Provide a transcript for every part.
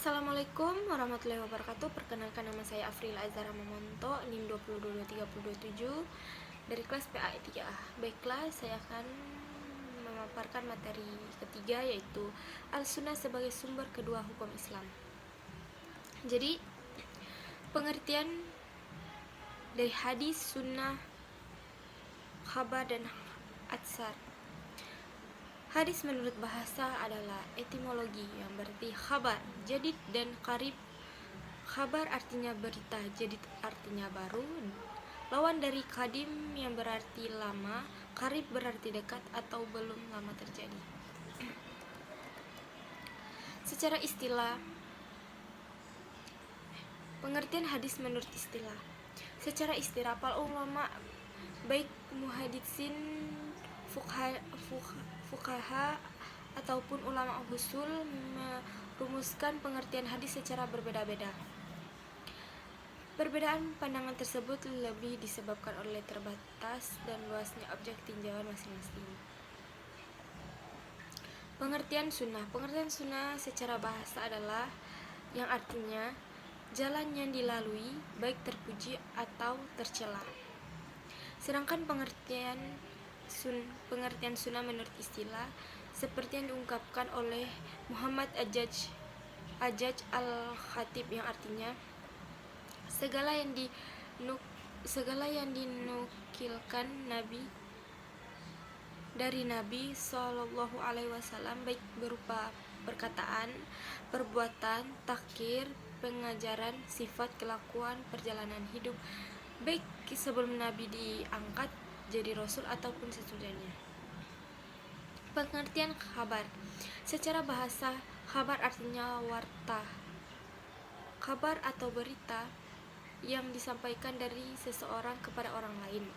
Assalamualaikum warahmatullahi wabarakatuh. Perkenalkan, nama saya Afril Azhara Mamonto, NIM 20223027 dari kelas PA 3A. Baiklah, saya akan memaparkan materi ketiga, yaitu Al-Sunnah sebagai sumber kedua hukum Islam. Jadi, pengertian dari hadis, sunnah, khabar, dan atsar. Hadis menurut bahasa adalah etimologi yang berarti khabar, jadid dan qarib. Khabar artinya berita, jadid artinya baru. Lawan dari qadim yang berarti lama, qarib berarti dekat atau belum lama terjadi. Secara istilah, pengertian hadis menurut istilah. Secara istilah, para ulama baik muhaditsin, fuqaha ataupun ulama usul merumuskan pengertian hadis secara berbeda-beda. Perbedaan pandangan tersebut lebih disebabkan oleh terbatas dan luasnya objek tinjauan masing-masing. Pengertian sunnah. Pengertian sunnah secara bahasa adalah yang artinya jalan yang dilalui, baik terpuji atau tercela. Sedangkan pengertian sunnah menurut istilah seperti yang diungkapkan oleh Muhammad Ajaj Al-Khatib, yang artinya segala yang dinukilkan dari Nabi Shallallahu Alaihi Wasallam, baik berupa perkataan, perbuatan, takhir, pengajaran, sifat, kelakuan, perjalanan hidup, baik sebelum Nabi diangkat jadi Rasul ataupun sesudahnya. Pengertian khabar. Secara bahasa, khabar artinya warta. Kabar atau berita yang disampaikan dari seseorang kepada orang lain.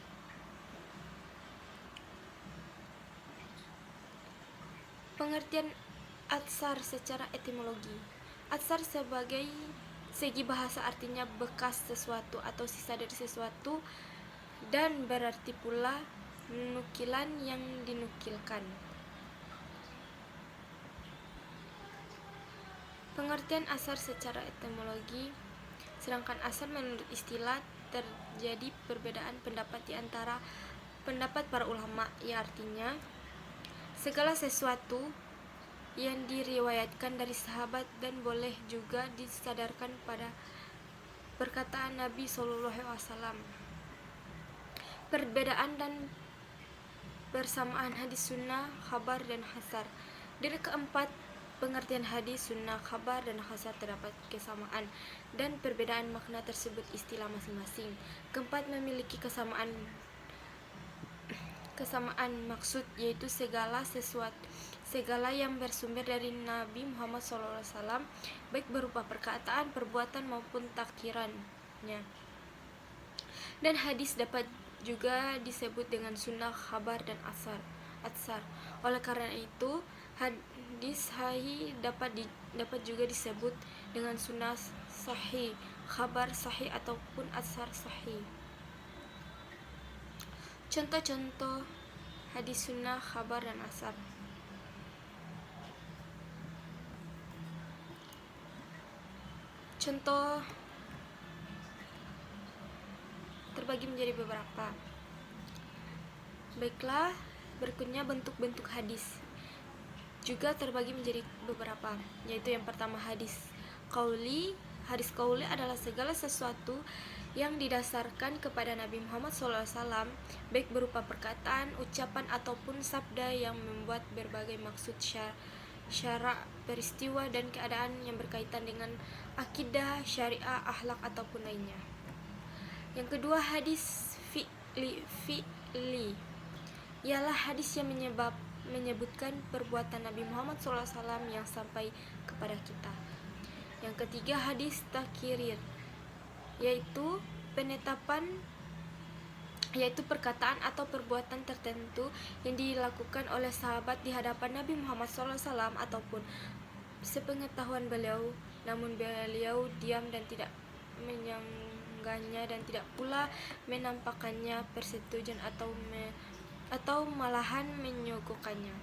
Pengertian atsar secara etimologi. Atsar sebagai segi bahasa artinya bekas sesuatu atau sisa dari sesuatu, dan berarti pula nukilan yang dinukilkan. Pengertian asar secara etimologi. Sedangkan asar menurut istilah terjadi perbedaan pendapat di antara pendapat para ulama, yang artinya segala sesuatu yang diriwayatkan dari sahabat dan boleh juga disadarkan pada perkataan Nabi Shallallahu Alaihi Wasallam. Perbedaan dan persamaan hadis, sunnah, khabar, dan hasar. Dari keempat pengertian hadis, sunnah, khabar, dan hasar terdapat kesamaan dan perbedaan makna tersebut istilah masing-masing. Keempat memiliki kesamaan maksud, yaitu segala yang bersumber dari Nabi Muhammad SAW, baik berupa perkataan, perbuatan, maupun takdirannya. Dan hadis dapat juga disebut dengan sunnah, khabar, dan atsar. Oleh karena itu, hadis sahih dapat juga disebut dengan sunnah sahih, khabar sahih, ataupun atsar sahih. Contoh-contoh hadis, sunnah, khabar, dan atsar. Contoh terbagi menjadi beberapa. Baiklah, berikutnya bentuk-bentuk hadis juga terbagi menjadi beberapa, yaitu yang pertama hadis qauli. Hadis qauli adalah segala sesuatu yang didasarkan kepada Nabi Muhammad SAW, baik berupa perkataan, ucapan, ataupun sabda yang membuat berbagai maksud syara, peristiwa, dan keadaan yang berkaitan dengan akidah, syariah, akhlak, ataupun lainnya. Yang kedua, hadis fi'li ialah hadis yang menyebutkan perbuatan Nabi Muhammad SAW yang sampai kepada kita. Yang ketiga, hadis takrir, yaitu perkataan atau perbuatan tertentu yang dilakukan oleh sahabat di hadapan Nabi Muhammad SAW ataupun sepengetahuan beliau, namun beliau diam dan tidak menyanggahnya dan tidak pula menampakkannya persetujuan atau malahan menyogokkannya.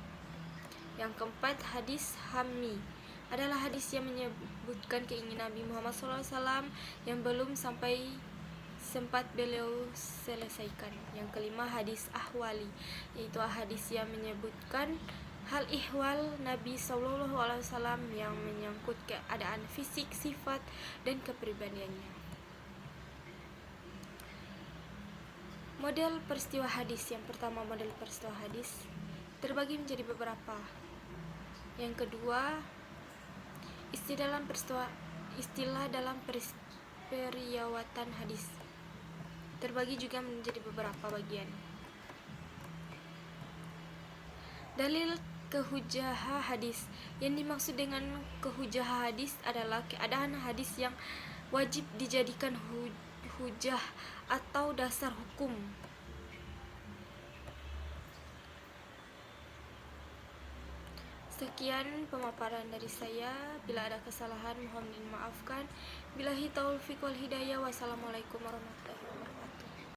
Yang keempat, hadis hammi. adalah hadis yang menyebutkan keinginan Nabi Muhammad SAW yang belum sempat beliau selesaikan. Yang kelima, hadis ahwali, yaitu hadis yang menyebutkan hal ihwal Nabi SAW yang menyangkut keadaan fisik, sifat, dan kepribadiannya. Model peristiwa hadis. Yang pertama, model peristiwa hadis terbagi menjadi beberapa. Yang kedua, istilah dalam periwayatan hadis terbagi juga menjadi beberapa bagian. Dalil kehujjah hadis. Yang dimaksud dengan kehujjah hadis adalah keadaan hadis yang wajib dijadikan hujjah atau dasar hukum. Sekian pemaparan dari saya. Bila ada kesalahan mohon dimaafkan. Billahi taufiq wal hidayah. Wassalamualaikum warahmatullahi wabarakatuh.